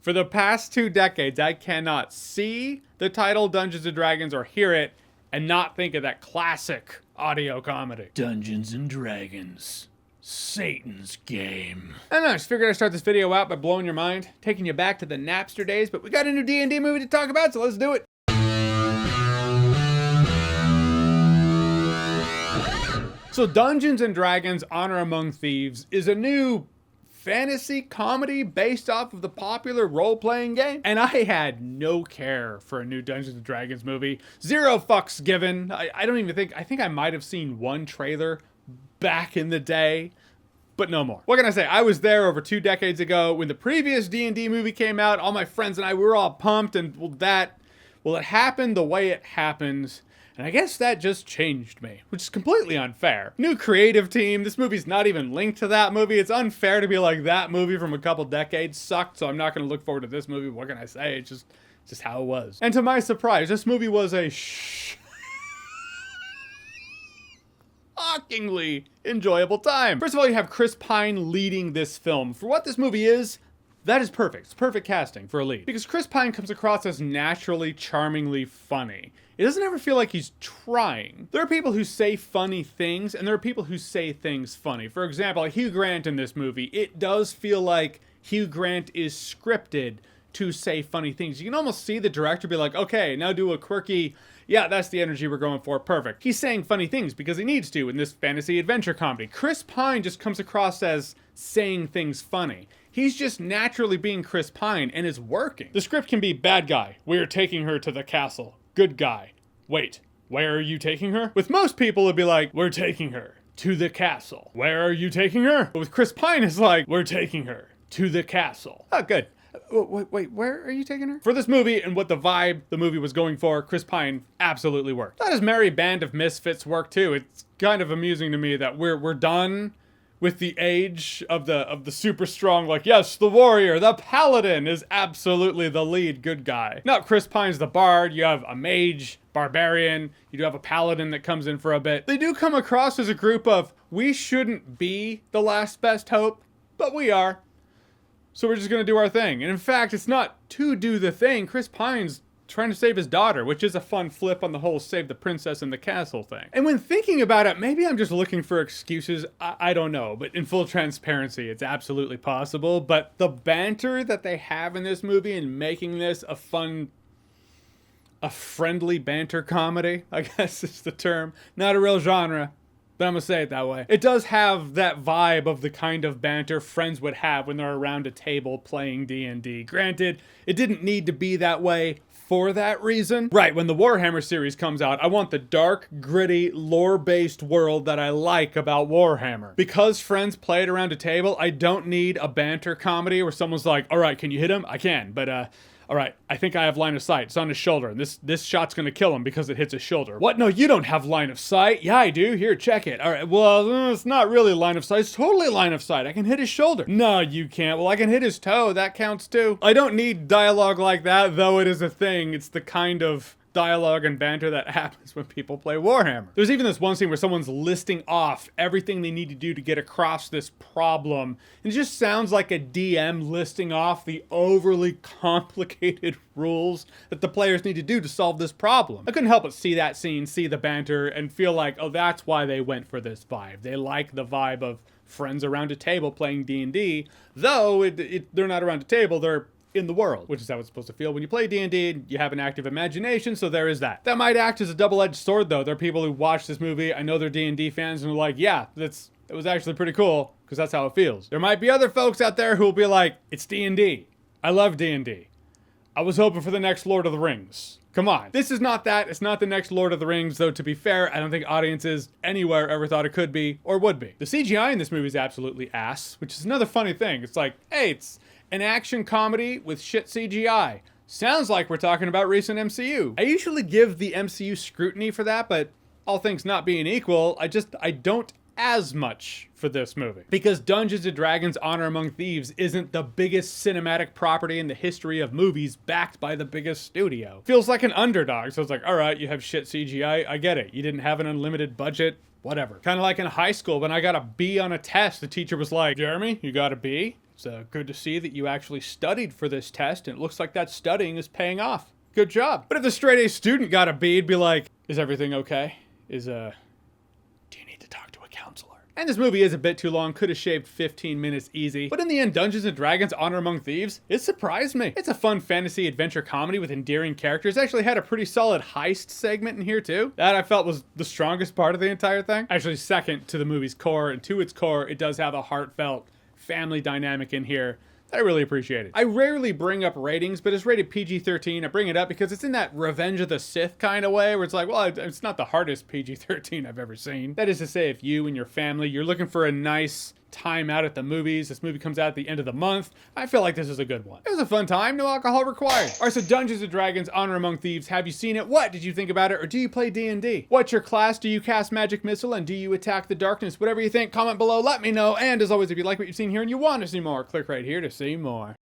For the past 2 decades, I cannot see the title Dungeons & Dragons or hear it and not think of that classic audio comedy. Dungeons & Dragons. Satan's game. I don't know, I just figured I'd start this video out by blowing your mind, taking you back to the Napster days, but we got a new D&D movie to talk about, so let's do it. So Dungeons & Dragons Honor Among Thieves is a new fantasy comedy based off of the popular role-playing game. And I had no care for a new Dungeons & Dragons movie. Zero fucks given. I don't even think, I think I might have seen one trailer back in the day, but no more. What can I say? I was there over 2 decades ago when the previous D&D movie came out. All my friends and I, we were all pumped, and it happened the way it happens. And I guess that just changed me, which is completely unfair. New creative team. This movie's not even linked to that movie. It's unfair to be like, that movie from a couple decades sucked, so I'm not going to look forward to this movie. What can I say? It's just how it was. And to my surprise, this movie was a shockingly enjoyable time. First of all, you have Chris Pine leading this film. For what this movie is, that is perfect. It's perfect casting for a lead. Because Chris Pine comes across as naturally, charmingly funny. It doesn't ever feel like he's trying. There are people who say funny things, and there are people who say things funny. For example, Hugh Grant in this movie, it does feel like Hugh Grant is scripted to say funny things. You can almost see the director be like, okay, now do a quirky, yeah, that's the energy we're going for, perfect. He's saying funny things because he needs to in this fantasy adventure comedy. Chris Pine just comes across as saying things funny. He's just naturally being Chris Pine, and it's working. The script can be bad guy, we're taking her to the castle. Good guy, wait, where are you taking her? With most people, it'd be like, we're taking her to the castle. Where are you taking her? But with Chris Pine, it's like, we're taking her to the castle. Oh, good. Wait, where are you taking her? For this movie and what the vibe the movie was going for, Chris Pine absolutely worked. That his merry band of misfits work too. It's kind of amusing to me that we're done with the age of the super strong, like, yes, the warrior, the paladin is absolutely the lead good guy. Now, Chris Pine's the bard, you have a mage, barbarian, you do have a paladin that comes in for a bit. They do come across as a group of, we shouldn't be the last best hope, but we are. So we're just gonna do our thing. And in fact, it's not to do the thing. Chris Pine's trying to save his daughter, which is a fun flip on the whole save the princess in the castle thing. And when thinking about it, maybe I'm just looking for excuses. I don't know, but in full transparency, it's absolutely possible. But the banter that they have in this movie and making this a friendly banter comedy, I guess is the term. Not a real genre, but I'm gonna say it that way. It does have that vibe of the kind of banter friends would have when they're around a table playing D&D. Granted, it didn't need to be that way for that reason. Right, when the Warhammer series comes out, I want the dark, gritty, lore-based world that I like about Warhammer. Because friends play it around a table, I don't need a banter comedy where someone's like, all right, can you hit him? I can, but all right, I think I have line of sight. It's on his shoulder, and this shot's gonna kill him because it hits his shoulder. What? No, you don't have line of sight. Yeah, I do. Here, check it. All right, well, it's not really line of sight. It's totally line of sight. I can hit his shoulder. No, you can't. Well, I can hit his toe. That counts too. I don't need dialogue like that, though it is a thing. It's the kind of dialogue and banter that happens when people play Warhammer. There's even this one scene where someone's listing off everything they need to do to get across this problem. And it just sounds like a DM listing off the overly complicated rules that the players need to do to solve this problem. I couldn't help but see that scene, see the banter, and feel like, oh, that's why they went for this vibe. They like the vibe of friends around a table playing D&D, though they're not around a table, they're in the world, which is how it's supposed to feel when you play D&D. You have an active imagination, so there is that. That might act as a double-edged sword, though. There are people who watch this movie, I know they're D&D fans, and are like, yeah, it was actually pretty cool, because that's how it feels. There might be other folks out there who will be like, it's D&D. I love D&D. I was hoping for the next Lord of the Rings. Come on. This is not that. It's not the next Lord of the Rings, though to be fair, I don't think audiences anywhere ever thought it could be, or would be. The CGI in this movie is absolutely ass, which is another funny thing. It's like, hey, it's an action comedy with shit CGI. Sounds like we're talking about recent MCU. I usually give the MCU scrutiny for that, but all things not being equal, I don't as much for this movie. Because Dungeons & Dragons Honor Among Thieves isn't the biggest cinematic property in the history of movies backed by the biggest studio. Feels like an underdog, so it's like, all right, you have shit CGI, I get it. You didn't have an unlimited budget, whatever. Kind of like in high school when I got a B on a test, the teacher was like, Jeremy, you got a B? It's good to see that you actually studied for this test, and it looks like that studying is paying off. Good job. But if the straight A student got a B, it'd be like, is everything okay? Do you need to talk to a counselor? And this movie is a bit too long, could have shaved 15 minutes easy. But in the end, Dungeons & Dragons Honor Among Thieves, it surprised me. It's a fun fantasy adventure comedy with endearing characters. It actually had a pretty solid heist segment in here too. That I felt was the strongest part of the entire thing. Actually second to the movie's core, and to its core, it does have a heartfelt family dynamic in here that I really appreciated. I rarely bring up ratings, but it's rated PG-13. I bring it up because it's in that Revenge of the Sith kind of way, where it's like, well, it's not the hardest PG-13 I've ever seen. That is to say, if you and your family, you're looking for a nice time out at the movies, this movie comes out at the end of the month, I feel like this is a good one. It was a fun time, no alcohol required. Alright, so Dungeons & Dragons Honor Among Thieves, have you seen it? What did you think about it? Or do you play D&D? What's your class? Do you cast Magic Missile? And do you attack the darkness? Whatever you think, comment below, let me know. And as always, if you like what you've seen here and you want to see more, click right here to see more.